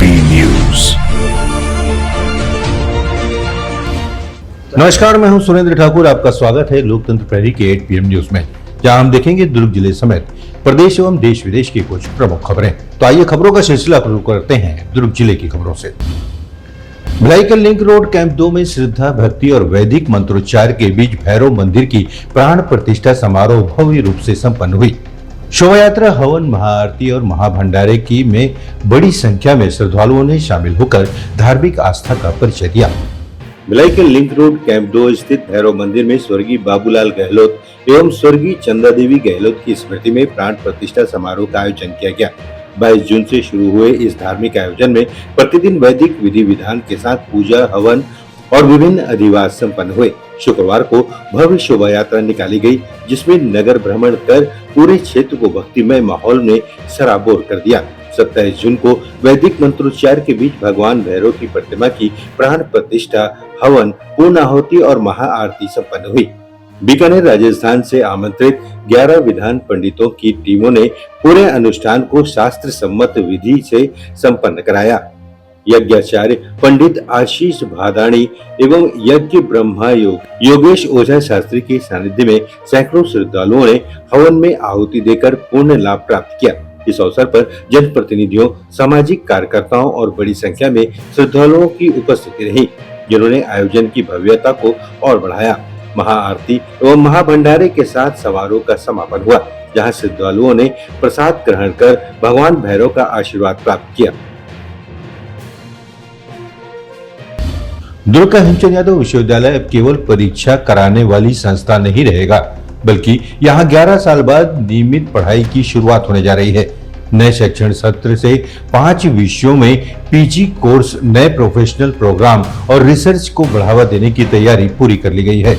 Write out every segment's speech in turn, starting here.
B news. नमस्कार, मैं हूं सुरेंद्र ठाकुर। आपका स्वागत है लोकतंत्र प्रहरी के 8 PM न्यूज में, जहां हम देखेंगे दुर्ग जिले समेत प्रदेश एवं देश विदेश की कुछ प्रमुख खबरें। तो आइए खबरों का सिलसिला शुरू करते हैं दुर्ग जिले की खबरों से। भिलाई लिंक रोड कैंप 2 में श्रद्धा, भक्ति और वैदिक मंत्रोच्चार के बीच भैरव मंदिर की प्राण प्रतिष्ठा समारोह भव्य रूप से संपन्न हुई। शोभा यात्रा, हवन, महाआरती और महाभंडारे की में बड़ी संख्या में श्रद्धालुओं ने शामिल होकर धार्मिक आस्था का परिचय दिया। भिलाई के लिंक रोड कैंप 2 स्थित भैरव मंदिर में स्वर्गीय बाबूलाल गहलोत एवं स्वर्गीय चंदा देवी गहलोत की स्मृति में प्राण प्रतिष्ठा समारोह का आयोजन किया गया। 22 जून से शुरू हुए इस धार्मिक आयोजन में प्रतिदिन वैदिक विधि विधान के साथ पूजा, हवन और विभिन्न अधिवास संपन्न हुए। शुक्रवार को भव्य शोभा यात्रा निकाली गई, जिसमें नगर भ्रमण कर पूरे क्षेत्र को भक्तिमय माहौल में सराबोर कर दिया। 27 जून को वैदिक मंत्रोच्चार के बीच भगवान भैरव की प्रतिमा की प्राण प्रतिष्ठा, हवन, पूर्णाहुति और महाआरती संपन्न हुई। बीकानेर, राजस्थान से आमंत्रित 11 विधान पंडितों की टीमों ने पूरे अनुष्ठान को शास्त्र सम्मत विधि से संपन्न कराया। यज्ञाचार्य पंडित आशीष भादानी एवं यज्ञ ब्रह्मा योगेश ओझा शास्त्री के सानिध्य में सैकड़ों श्रद्धालुओं ने हवन में आहुति देकर पूर्ण लाभ प्राप्त किया। इस अवसर पर जनप्रतिनिधियों, सामाजिक कार्यकर्ताओं और बड़ी संख्या में श्रद्धालुओं की उपस्थिति रही, जिन्होंने आयोजन की भव्यता को और बढ़ाया। महाआरती एवं महाभंडारे के साथ समारोह का समापन हुआ, जहां श्रद्धालुओं ने प्रसाद ग्रहण कर भगवान भैरव का आशीर्वाद प्राप्त किया। दुर्ग का हेमचंद यादव विश्वविद्यालय अब केवल परीक्षा कराने वाली संस्था नहीं रहेगा, बल्कि यहाँ 11 साल बाद नियमित पढ़ाई की शुरुआत होने जा रही है। नए शैक्षणिक सत्र से 5 विषयों में पीजी कोर्स, नए प्रोफेशनल प्रोग्राम और रिसर्च को बढ़ावा देने की तैयारी पूरी कर ली गई है।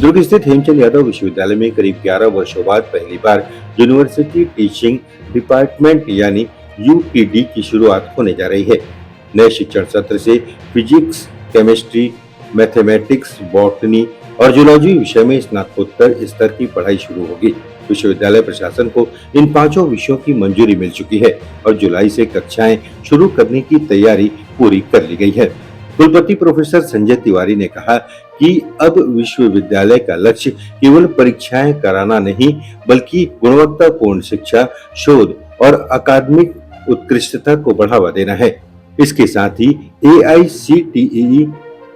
दुर्ग स्थित हेमचंद यादव विश्वविद्यालय में करीब 11 वर्षों बाद पहली बार यूनिवर्सिटी टीचिंग डिपार्टमेंट यानी यूपीडी की शुरुआत होने जा रही है। नए शिक्षण सत्र से फिजिक्स, केमिस्ट्री, मैथमेटिक्स, बॉटनी और जूलॉजी विषय में स्नातकोत्तर स्तर की पढ़ाई शुरू होगी। विश्वविद्यालय प्रशासन को इन 5 विषयों की मंजूरी मिल चुकी है और जुलाई से कक्षाएं शुरू करने की तैयारी पूरी कर ली गई है। कुलपति प्रोफेसर संजय तिवारी ने कहा कि अब विश्वविद्यालय का लक्ष्य केवल परीक्षाएं कराना नहीं, बल्कि गुणवत्तापूर्ण शिक्षा, शोध और अकादमिक उत्कृष्टता को बढ़ावा देना है। इसके साथ ही AICTE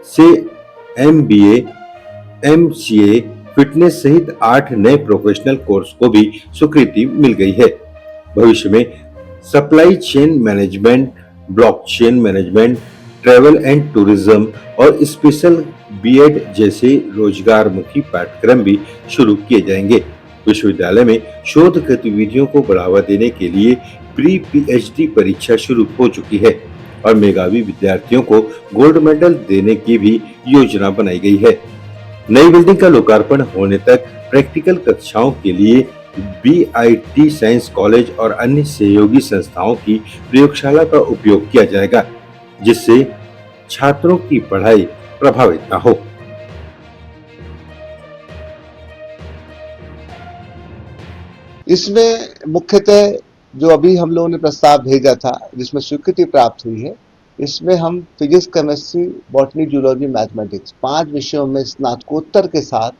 से MBA, MCA, फिटनेस सहित 8 नए प्रोफेशनल कोर्स को भी स्वीकृति मिल गई है। भविष्य में supply chain management, blockchain management, travel and tourism और स्पेशल BEd जैसे रोजगारमुखी पाठ्यक्रम भी शुरू किए जाएंगे। विश्वविद्यालय में शोध गतिविधियों को बढ़ावा देने के लिए प्री PhD परीक्षा शुरू हो चुकी है और मेधावी विद्यार्थियों को गोल्ड मेडल देने की भी योजना बनाई गई है। नई बिल्डिंग का लोकार्पण होने तक प्रैक्टिकल कक्षाओं के लिए BIT साइंस कॉलेज और अन्य सहयोगी संस्थाओं की प्रयोगशाला का उपयोग किया जाएगा, जिससे छात्रों की पढ़ाई प्रभावित न हो। इसमें मुख्यतः जो अभी हम लोगों ने प्रस्ताव भेजा था, जिसमें स्वीकृति प्राप्त हुई है, इसमें हम physics, chemistry, botany, zoology, mathematics 5 विषयों में स्नातकोत्तर के साथ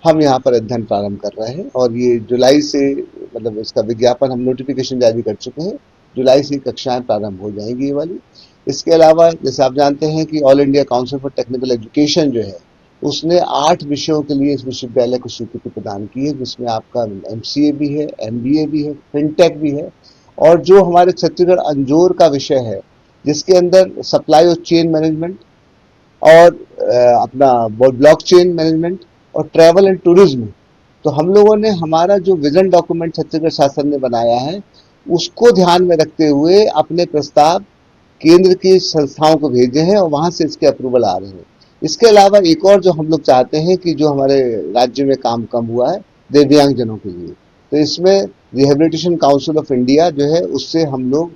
हम यहाँ पर अध्ययन प्रारंभ कर रहे हैं और ये जुलाई से, मतलब इसका विज्ञापन हम नोटिफिकेशन जारी कर चुके हैं। जुलाई से कक्षाएं प्रारंभ हो जाएंगी ये वाली। इसके अलावा जैसे आप जानते हैं कि all India council for technical education जो है, उसने 8 विषयों के लिए इस विश्वविद्यालय को स्वीकृति प्रदान की है, जिसमें आपका MCA भी है, MBA भी है, फिनटेक भी है और जो हमारे छत्तीसगढ़ अंजोर का विषय है, जिसके अंदर सप्लाई और चेन मैनेजमेंट और अपना ब्लॉकचेन मैनेजमेंट और ट्रैवल एंड टूरिज्म। तो हम लोगों ने हमारा जो विजन डॉक्यूमेंट छत्तीसगढ़ शासन ने बनाया है, उसको ध्यान में रखते हुए अपने प्रस्ताव केंद्र की संस्थाओं को भेजे हैं और वहां से इसके अप्रूवल आ रहे हैं। इसके अलावा एक और जो हम लोग चाहते हैं कि जो हमारे राज्य में काम कम हुआ है दिव्यांग जनों के लिए, तो इसमें रिहेबिलिटेशन काउंसिल ऑफ इंडिया जो है, उससे हम लोग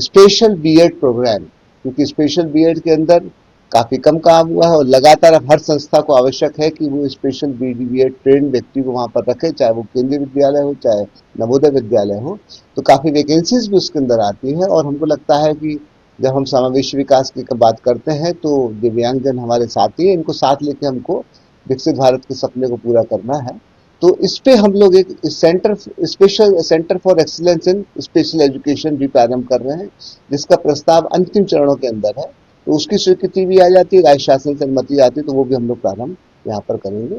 स्पेशल BEd प्रोग्राम, क्योंकि स्पेशल BEd के अंदर काफी कम काम हुआ है और लगातार अब हर संस्था को आवश्यक है कि वो स्पेशल बीडीबीएड ट्रेन व्यक्ति को वहां पर रखे, चाहे वो केंद्रीय विद्यालय हो चाहे नवोदय विद्यालय हो। तो काफी वैकेंसीज भी उसके अंदर आती है और हमको लगता है कि जब हम समावेशी विकास की बात करते हैं तो दिव्यांगजन हमारे साथी है, इनको साथ लेके हमको विकसित भारत के सपने को पूरा करना है। तो इस पे हम लोग एक centre for excellence in special education भी प्रारंभ कर रहे हैं, जिसका प्रस्ताव अंतिम चरणों के अंदर है। तो उसकी स्वीकृति भी आ जाती है, राज्य शासन से अनुमति आती है, तो वो भी हम लोग प्रारंभ यहाँ पर करेंगे।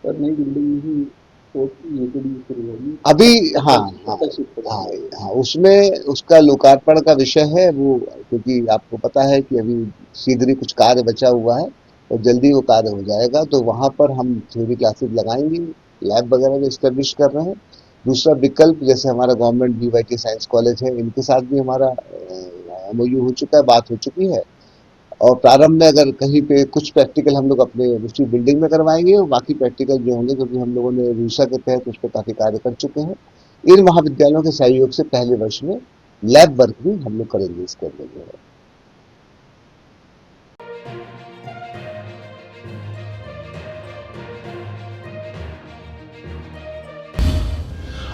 पर नई बिल्डिंग शुरू होगी अभी हाँ, उसमें उसका लोकार्पण का विषय है वो, क्योंकि आपको पता है कि अभी शीघ्र ही कुछ कार्य बचा हुआ है और जल्दी वो कार्य हो जाएगा। तो वहाँ पर हम थ्योरी क्लासेस लगाएंगे, लैब वगैरह भी एस्टेब्लिश कर रहे हैं। दूसरा विकल्प जैसे हमारा गवर्नमेंट बीवाईटी साइंस कॉलेज है, इनके साथ भी हमारा MOU हो चुका है, बात हो चुकी है। और प्रारंभ में अगर कहीं पे कुछ प्रैक्टिकल हम लोग अपने दूसरी बिल्डिंग में करवाएंगे और बाकी प्रैक्टिकल जो होंगे, क्योंकि हम लोगों ने रूसा के तहत उस पर काफी कार्य कर चुके हैं, इन महाविद्यालयों के सहयोग से पहले वर्ष में लैब वर्क भी हम लोग करेंगे इसके अंदर जो है।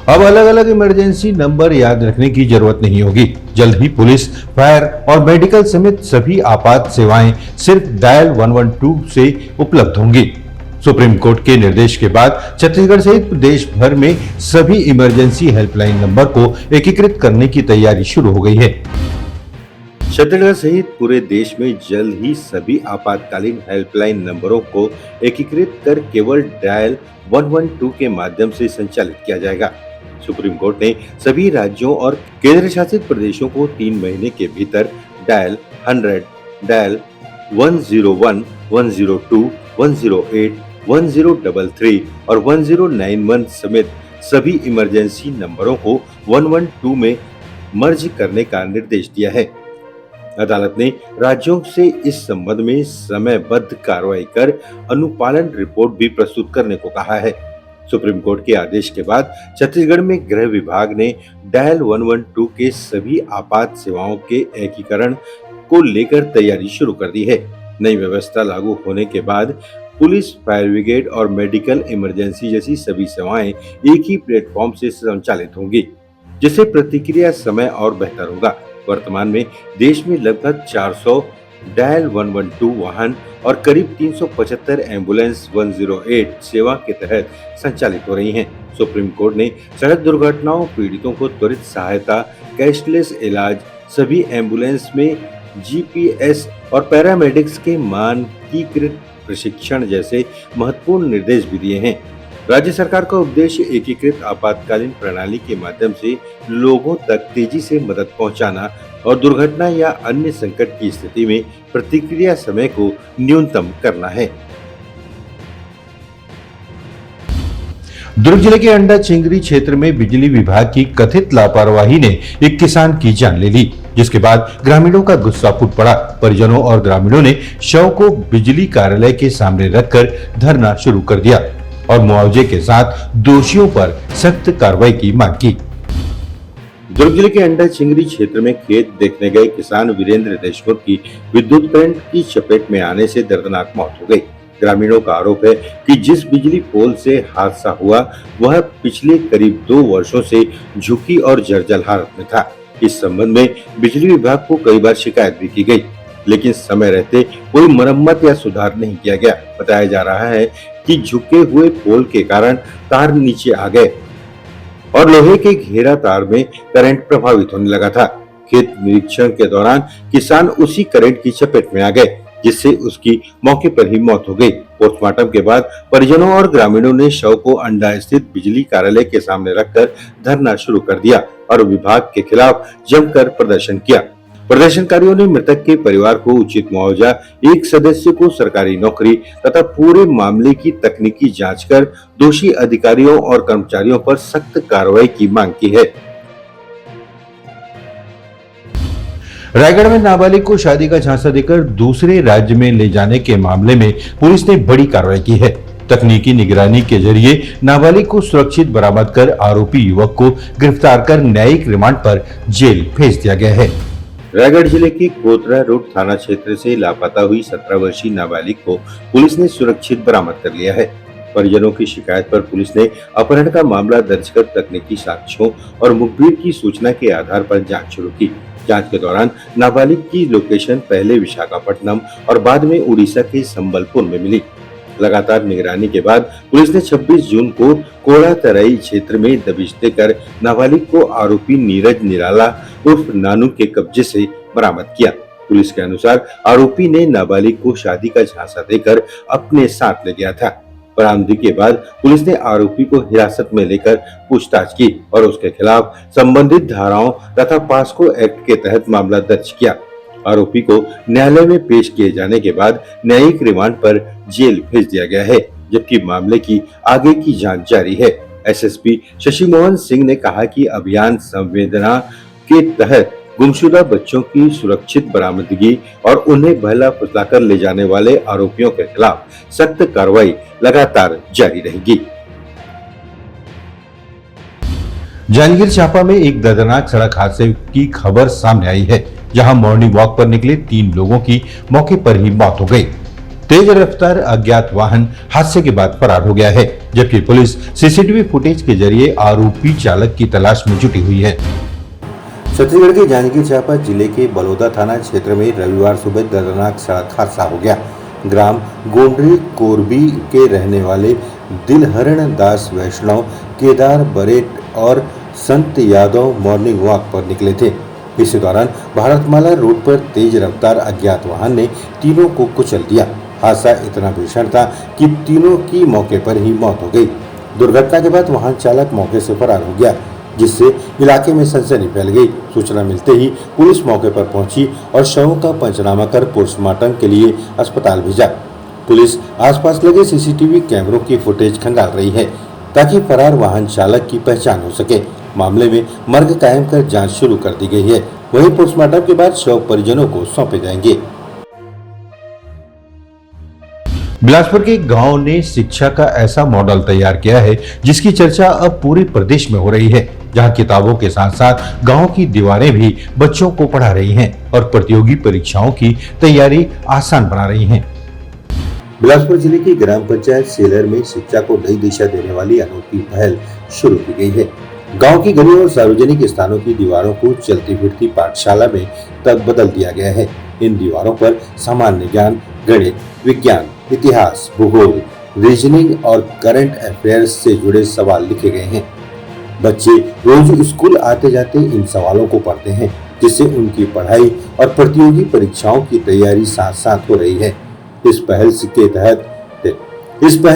अब अलग अलग इमरजेंसी नंबर याद रखने की जरूरत नहीं होगी। जल्द ही पुलिस, फायर और मेडिकल समेत सभी आपात सेवाएं सिर्फ डायल 112 से उपलब्ध होंगी। सुप्रीम कोर्ट के निर्देश के बाद छत्तीसगढ़ सहित देश भर में सभी इमरजेंसी हेल्पलाइन नंबर को एकीकृत करने की तैयारी शुरू हो गई है। छत्तीसगढ़ सहित पूरे देश में जल्द ही सभी आपातकालीन हेल्पलाइन नंबरों को एकीकृत कर केवल डायल 112 के माध्यम से संचालित किया जाएगा। सुप्रीम कोर्ट ने सभी राज्यों और केंद्र शासित प्रदेशों को 3 महीने के भीतर डायल 100, डायल 101, 102, 108, 1033 और 1091 समेत सभी इमरजेंसी नंबरों को 112 में मर्ज करने का निर्देश दिया है। अदालत ने राज्यों से इस संबंध में समयबद्ध कार्रवाई कर अनुपालन रिपोर्ट भी प्रस्तुत करने को कहा है। सुप्रीम कोर्ट के आदेश के बाद छत्तीसगढ़ में गृह विभाग ने डायल 112 के सभी आपात सेवाओं के एकीकरण को लेकर तैयारी शुरू कर दी है। नई व्यवस्था लागू होने के बाद पुलिस, फायर ब्रिगेड और मेडिकल इमरजेंसी जैसी सभी सेवाएं एक ही प्लेटफॉर्म से संचालित होंगी, जिससे प्रतिक्रिया समय और बेहतर होगा। वर्तमान में देश में लगभग 400 डायल 112 वाहन और करीब 375 एम्बुलेंस 108 सेवा के तहत संचालित हो रही हैं। सुप्रीम कोर्ट ने सड़क दुर्घटनाओं पीड़ितों को त्वरित सहायता, कैशलेस इलाज, सभी एम्बुलेंस में GPS और पैरामेडिक्स के मानकीकृत प्रशिक्षण जैसे महत्वपूर्ण निर्देश भी दिए हैं। राज्य सरकार का उद्देश्य एकीकृत आपातकालीन प्रणाली के माध्यम से लोगों तक तेजी से मदद पहुंचाना और दुर्घटना या अन्य संकट की स्थिति में प्रतिक्रिया समय को न्यूनतम करना है। दुर्ग जिले के अंडा चिंगरी क्षेत्र में बिजली विभाग की कथित लापरवाही ने एक किसान की जान ले ली, जिसके बाद ग्रामीणों का गुस्सा फूट पड़ा। परिजनों और ग्रामीणों ने शव को बिजली कार्यालय के सामने रखकर धरना शुरू कर दिया और मुआवजे के साथ दोषियों पर सख्त कार्रवाई की मांग की। दुर्ग जिले के अंडा चिंगरी क्षेत्र में खेत देखने गए किसान वीरेंद्र देशमुख की विद्युत करंट की चपेट में आने से दर्दनाक मौत हो गई। ग्रामीणों का आरोप है कि जिस बिजली पोल से हादसा हुआ वह पिछले करीब 2 वर्षों से झुकी और जर्जर हालत में था। इस संबंध में बिजली विभाग को कई बार शिकायत भी की गई, लेकिन समय रहते कोई मरम्मत या सुधार नहीं किया गया। बताया जा रहा है कि झुके हुए पोल के कारण तार नीचे आ गए और लोहे के घेरा तार में करंट प्रभावित होने लगा था। खेत निरीक्षण के दौरान किसान उसी करंट की चपेट में आ गए, जिससे उसकी मौके पर ही मौत हो गई। पोस्टमार्टम के बाद परिजनों और ग्रामीणों ने शव को अंडा स्थित बिजली कार्यालय के सामने रखकर धरना शुरू कर दिया और विभाग के खिलाफ जमकर प्रदर्शन किया। प्रदर्शनकारियों ने मृतक के परिवार को उचित मुआवजा, एक सदस्य को सरकारी नौकरी तथा पूरे मामले की तकनीकी जांच कर दोषी अधिकारियों और कर्मचारियों पर सख्त कार्रवाई की मांग की है। रायगढ़ में नाबालिग को शादी का झांसा देकर दूसरे राज्य में ले जाने के मामले में पुलिस ने बड़ी कार्रवाई की है। तकनीकी निगरानी के जरिए नाबालिग को सुरक्षित बरामद कर आरोपी युवक को गिरफ्तार कर न्यायिक रिमांड पर जेल भेज दिया गया है। रायगढ़ जिले के कोतरा रोड थाना क्षेत्र से लापता हुई 17 वर्षीय नाबालिग को पुलिस ने सुरक्षित बरामद कर लिया है। परिजनों की शिकायत पर पुलिस ने अपहरण का मामला दर्ज कर तकनीकी साक्ष्यों और मुखबिर की सूचना के आधार पर जांच शुरू की। जांच के दौरान नाबालिग की लोकेशन पहले विशाखापट्टनम और बाद में उड़ीसा के संबलपुर में मिली। लगातार निगरानी के बाद पुलिस ने 26 जून को कोड़ा तराई क्षेत्र में दबिश देकर नाबालिग को आरोपी नीरज निराला उर्फ नानू के कब्जे से बरामद किया। पुलिस के अनुसार आरोपी ने नाबालिग को शादी का झांसा देकर अपने साथ ले गया था। बरामदगी के बाद पुलिस ने आरोपी को हिरासत में लेकर पूछताछ की और उसके खिलाफ संबंधित धाराओं तथा पास्को एक्ट के तहत मामला दर्ज किया। आरोपी को न्यायालय में पेश किए जाने के बाद न्यायिक रिमांड पर जेल भेज दिया गया है, जबकि मामले की आगे की जांच जारी है। एसएसपी शशि मोहन सिंह ने कहा कि अभियान संवेदना के तहत गुमशुदा बच्चों की सुरक्षित बरामदगी और उन्हें बहला फुसलाकर ले जाने वाले आरोपियों के खिलाफ सख्त कार्रवाई लगातार जारी रहेगी। जांजगीर चांपा में एक दर्दनाक सड़क हादसे की खबर सामने आई है, जहां मॉर्निंग वॉक पर निकले 3 लोगों की मौके पर ही मौत हो गई। तेज रफ्तार अज्ञात वाहन हादसे के बाद फरार हो गया है, जबकि पुलिस सीसीटीवी फुटेज के जरिए आरोपी चालक की तलाश में जुटी हुई है। छत्तीसगढ़ के जांजगीर चांपा जिले के बलौदा थाना क्षेत्र में रविवार सुबह दर्दनाक सड़क हादसा हो गया। ग्राम गोंडरी कोरबी के रहने वाले दिलहरण दास वैष्णव, केदार बरेट और संत यादव मॉर्निंग वॉक पर निकले थे। इसी दौरान भारतमाला रोड पर तेज रफ्तार अज्ञात वाहन ने तीनों को कुचल दिया। हादसा इतना भीषण था कि तीनों की मौके पर ही मौत हो गई। दुर्घटना के बाद वाहन चालक मौके से फरार हो गया, जिससे इलाके में सनसनी फैल गई। सूचना मिलते ही पुलिस मौके पर पहुंची और शवों का पंचनामा कर पोस्टमार्टम के लिए अस्पताल भेजा। पुलिस आसपास लगे सीसीटीवी कैमरों की फुटेज खंगाल रही है, ताकि फरार वाहन चालक की पहचान हो सके। मामले में मर्ग कायम कर जांच शुरू कर दी गई है। वहीं पोस्टमार्टम के बाद शव परिजनों को सौंपे जाएंगे। बिलासपुर के गांव ने शिक्षा का ऐसा मॉडल तैयार किया है जिसकी चर्चा अब पूरे प्रदेश में हो रही है, जहां किताबों के साथ साथ गांव की दीवारें भी बच्चों को पढ़ा रही हैं और प्रतियोगी परीक्षाओं की तैयारी आसान बना रही हैं। बिलासपुर जिले की ग्राम पंचायत सेलर में शिक्षा को नई दिशा देने वाली अनोखी पहल शुरू की गई है। गांव की गलियों और सार्वजनिक स्थानों की दीवारों को चलती फिरती पाठशाला में तक बदल दिया गया है। इन दीवारों पर सामान्य ज्ञान, गणित, विज्ञान, इतिहास, भूगोल, रीजनिंग और करंट अफेयर्स से जुड़े सवाल लिखे गए हैं। बच्चे रोज स्कूल आते जाते इन सवालों को पढ़ते हैं, जिससे उनकी पढ़ाई और प्रतियोगी परीक्षाओं की तैयारी साथ साथ हो रही है। इस पहल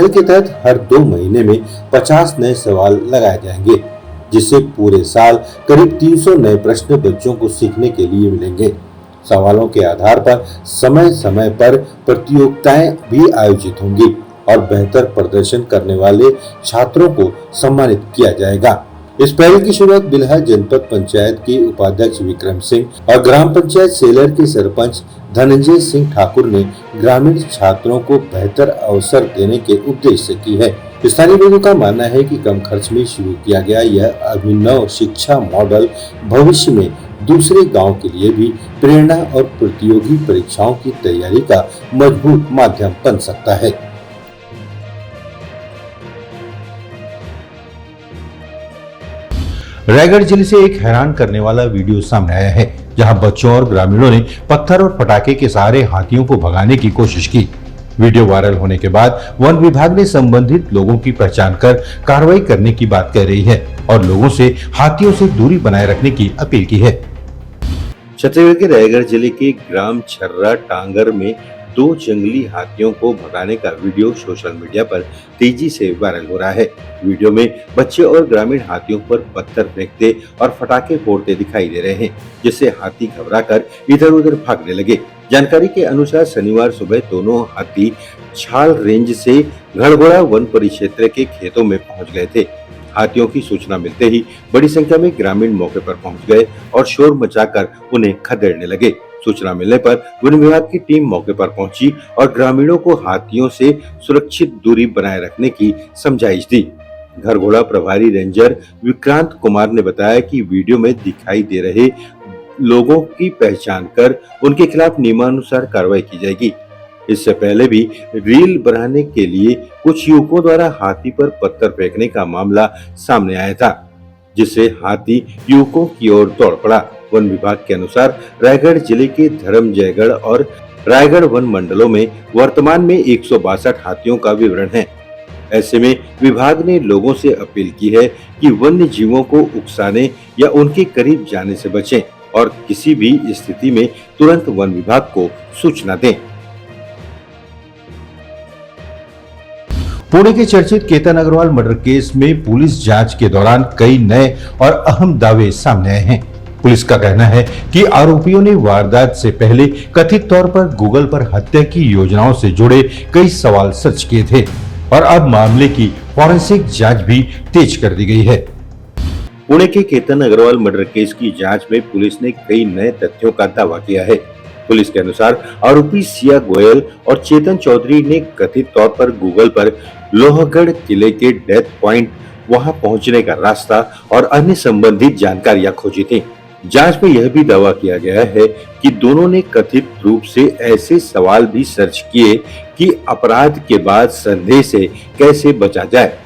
के तहत हर 2 महीने में 50 नए सवाल लगाए जाएंगे, जिससे पूरे साल करीब 300 नए प्रश्न बच्चों को सीखने के लिए मिलेंगे। सवालों के आधार पर समय समय पर प्रतियोगिताएं भी आयोजित होंगी और बेहतर प्रदर्शन करने वाले छात्रों को सम्मानित किया जाएगा। इस पहल की शुरुआत बिल्हा जनपद पंचायत के उपाध्यक्ष विक्रम सिंह और ग्राम पंचायत सेलर के सरपंच धनंजय सिंह ठाकुर ने ग्रामीण छात्रों को बेहतर अवसर देने के उद्देश्य से की है। स्थानीय लोगों का मानना है कि कम खर्च में शुरू किया गया यह अभिनव शिक्षा मॉडल भविष्य में दूसरे गांव के लिए भी प्रेरणा और प्रतियोगी परीक्षाओं की तैयारी का मजबूत माध्यम बन सकता है। रायगढ़ जिले से एक हैरान करने वाला वीडियो सामने आया है, जहां बच्चों और ग्रामीणों ने पत्थर और पटाखे के सहारे हाथियों को भगाने की कोशिश की। वीडियो वायरल होने के बाद वन विभाग ने संबंधित लोगों की पहचान कर कार्रवाई करने की बात कह रही है और लोगों से हाथियों से दूरी बनाए रखने की अपील की है। छत्तीसगढ़ के रायगढ़ जिले के ग्राम छर्रा टांगर में 2 जंगली हाथियों को भगाने का वीडियो सोशल मीडिया पर तेजी से वायरल हो रहा है। वीडियो में बच्चे और ग्रामीण हाथियों पर पत्थर फेंकते और पटाखे फोड़ते दिखाई दे रहे हैं, जिससे हाथी घबराकर इधर-उधर भागने लगे। जानकारी के अनुसार शनिवार सुबह दोनों हाथी छाल रेंज से घड़घोड़ा वन परिक्षेत्र के खेतों में पहुंच गए थे। हाथियों की सूचना मिलते ही बड़ी संख्या में ग्रामीण मौके पर पहुंच गए और शोर मचाकर उन्हें खदेड़ने लगे। सूचना मिलने पर वन विभाग की टीम मौके पर पहुंची और ग्रामीणों को हाथियों से सुरक्षित दूरी बनाए रखने की समझाइश दी। घरघोड़ा प्रभारी रेंजर विक्रांत कुमार ने बताया कि वीडियो में दिखाई दे रहे लोगों की पहचान कर उनके खिलाफ नियमानुसार कार्रवाई की जाएगी। इससे पहले भी रील बनाने के लिए कुछ युवकों द्वारा हाथी पर पत्थर फेंकने का मामला सामने आया था, जिससे हाथी युवकों की ओर दौड़ पड़ा। वन विभाग के अनुसार रायगढ़ जिले के धर्मजयगढ़ और रायगढ़ वन मंडलों में वर्तमान में 162 हाथियों का विवरण है। ऐसे में विभाग ने लोगों से अपील की है कि वन्य जीवों को उकसाने या उनके करीब जाने से बचें और किसी भी स्थिति में तुरंत वन विभाग को सूचना दें। पुणे के चर्चित केतन अग्रवाल मर्डर केस में पुलिस जांच के दौरान कई नए और अहम दावे सामने आए हैं। पुलिस का कहना है कि आरोपियों ने वारदात से पहले कथित तौर पर गूगल पर हत्या की योजनाओं से जुड़े कई सवाल सर्च किए थे और अब मामले की फॉरेंसिक जांच भी तेज कर दी गई है। पुणे के केतन अग्रवाल मर्डर केस की जांच में पुलिस ने कई नए तथ्यों का दावा किया है। पुलिस के अनुसार आरोपी सिया गोयल और चेतन चौधरी ने कथित तौर पर गूगल पर लोहगढ़ किले के डेथ पॉइंट, वहां पहुंचने का रास्ता और अन्य संबंधित जानकारियां खोजी थी। जांच में यह भी दावा किया गया है कि दोनों ने कथित रूप से ऐसे सवाल भी सर्च किए कि अपराध के बाद संदेह से कैसे बचा जाए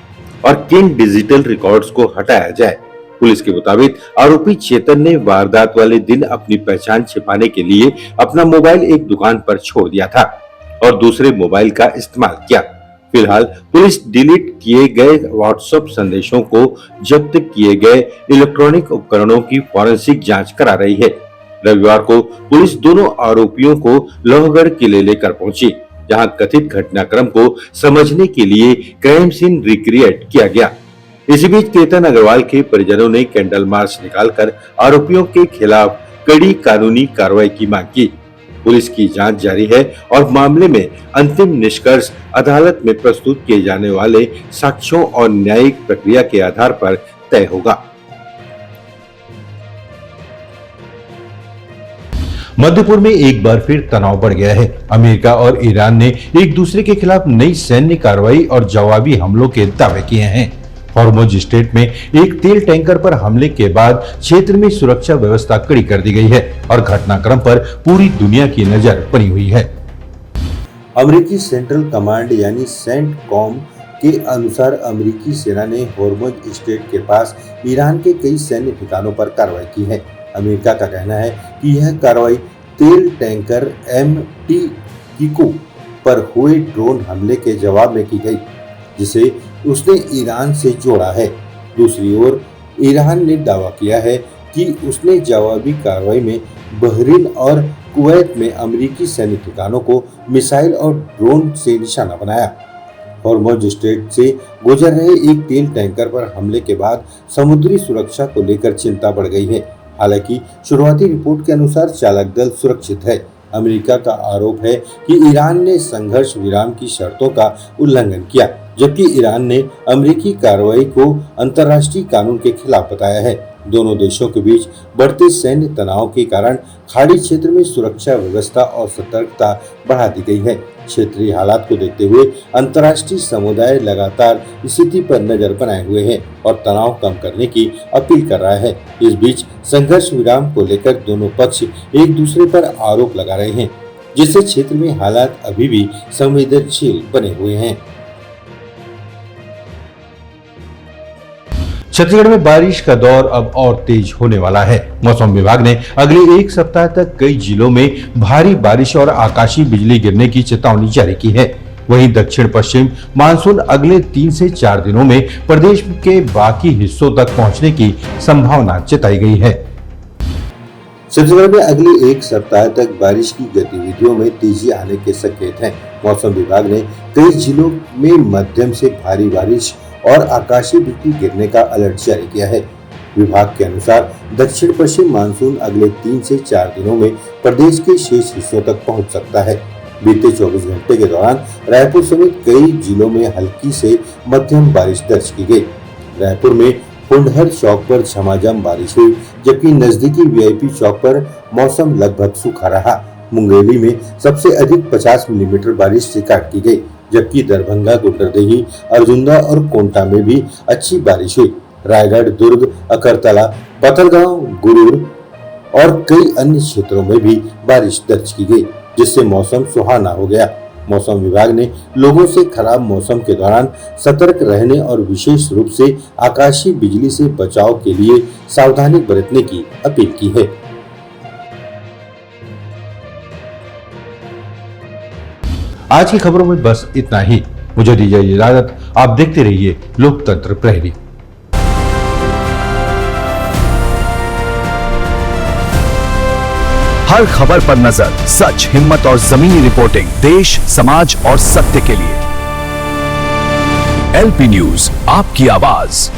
और किन डिजिटल रिकॉर्ड्स को हटाया जाए। पुलिस के मुताबिक आरोपी चेतन ने वारदात वाले दिन अपनी पहचान छिपाने के लिए अपना मोबाइल एक दुकान पर छोड़ दिया था और दूसरे मोबाइल का इस्तेमाल किया। फिलहाल पुलिस डिलीट किए गए व्हाट्सएप संदेशों को, जब्त किए गए इलेक्ट्रॉनिक उपकरणों की फॉरेंसिक जांच करा रही है। रविवार को पुलिस दोनों आरोपियों को लोहगढ़ किले लेकर पहुंची, जहां कथित घटनाक्रम को समझने के लिए क्राइम सीन रिक्रिएट किया गया। इसी बीच केतन अग्रवाल के परिजनों ने कैंडल मार्च निकालकर आरोपियों के खिलाफ कड़ी कानूनी कार्रवाई की मांग की। पुलिस की जांच जारी है और मामले में अंतिम निष्कर्ष अदालत में प्रस्तुत किए जाने वाले साक्ष्यों और न्यायिक प्रक्रिया के आधार पर तय होगा। मध्यपुर में एक बार फिर तनाव बढ़ गया है। अमेरिका और ईरान ने एक दूसरे के खिलाफ नई सैन्य कार्रवाई और जवाबी हमलों के दावे किए हैं। हॉर्मुज स्ट्रेट में एक तेल टैंकर पर हमले के बाद क्षेत्र में सुरक्षा व्यवस्था कड़ी कर दी गई है और घटनाक्रम पर पूरी दुनिया की नजर बनी हुई है। अमेरिकी सेंट्रल कमांड यानी सेंटकॉम के अनुसार अमेरिकी सेना ने हॉर्मुज स्ट्रेट के पास ईरान के कई सैन्य ठिकानों पर कार्रवाई की है। अमेरिका का कहना है कि यह कार्रवाई तेल टैंकर MT किको पर हुए ड्रोन हमले के जवाब में की गई, जिसे उसने ईरान से जोड़ा है। दूसरी ओर ईरान ने दावा किया है कि उसने जवाबी कार्रवाई में बहरीन और कुवैत में अमेरिकी सैन्य ठिकानों को मिसाइल और ड्रोन से निशाना बनाया। हॉर्मुज स्ट्रेट से गुजर रहे एक तेल टैंकर पर हमले के बाद समुद्री सुरक्षा को लेकर चिंता बढ़ गई है। हालांकि शुरुआती रिपोर्ट के अनुसार चालक दल सुरक्षित है। अमेरिका का आरोप है कि ईरान ने संघर्ष विराम की शर्तों का उल्लंघन किया, जबकि ईरान ने अमेरिकी कार्रवाई को अंतर्राष्ट्रीय कानून के खिलाफ बताया है। दोनों देशों के बीच बढ़ते सैन्य तनाव के कारण खाड़ी क्षेत्र में सुरक्षा व्यवस्था और सतर्कता बढ़ा दी गई है। क्षेत्रीय हालात को देखते हुए अंतर्राष्ट्रीय समुदाय लगातार स्थिति पर नजर बनाए हुए है और तनाव कम करने की अपील कर रहा है। इस बीच संघर्ष विराम को लेकर दोनों पक्ष एक दूसरे पर आरोप लगा रहे हैं, जिससे क्षेत्र में हालात अभी भी संवेदनशील बने हुए हैं। छत्तीसगढ़ में बारिश का दौर अब और तेज होने वाला है। मौसम विभाग ने अगले एक सप्ताह तक कई जिलों में भारी बारिश और आकाशीय बिजली गिरने की चेतावनी जारी की है। वहीं दक्षिण पश्चिम मानसून अगले 3 से 4 दिनों में प्रदेश के बाकी हिस्सों तक पहुंचने की संभावना जताई गई है। छत्तीसगढ़ में अगले एक सप्ताह तक बारिश की गतिविधियों में तेजी आने के संकेत हैं। मौसम विभाग ने कई जिलों में मध्यम से भारी बारिश और आकाशीय बिजली गिरने का अलर्ट जारी किया है। विभाग के अनुसार दक्षिण पश्चिम मानसून अगले 3 से 4 दिनों में प्रदेश के शेष हिस्सों तक पहुंच सकता है। बीते 24 घंटे के दौरान रायपुर समेत कई जिलों में हल्की से मध्यम बारिश दर्ज की गई। रायपुर में कुंडहर चौक पर झमाझम बारिश हुई, जबकि नजदीकी VIP चौक पर मौसम लगभग सूखा रहा। मुंगेली में सबसे अधिक 50 मिलीमीटर बारिश रिकॉर्ड की गई, जबकि दरभंगा, गुंडरदेही, अर्जुंदा और कोंटा में भी अच्छी बारिश हुई। रायगढ़, दुर्ग, अकरतला, पथरगांव, गुरूर, और कई अन्य क्षेत्रों में भी बारिश दर्ज की गई, जिससे मौसम सुहाना हो गया। मौसम विभाग ने लोगों से खराब मौसम के दौरान सतर्क रहने और विशेष रूप से आकाशीय बिजली से बचाव के लिए सावधानी बरतने की अपील की है। आज की खबरों में बस इतना ही। मुझे दीजिए इजाजत। आप देखते रहिए लोकतंत्र प्रहरी। हर खबर पर नजर, सच, हिम्मत और जमीनी रिपोर्टिंग, देश, समाज और सत्य के लिए। एलपी न्यूज, आपकी आवाज।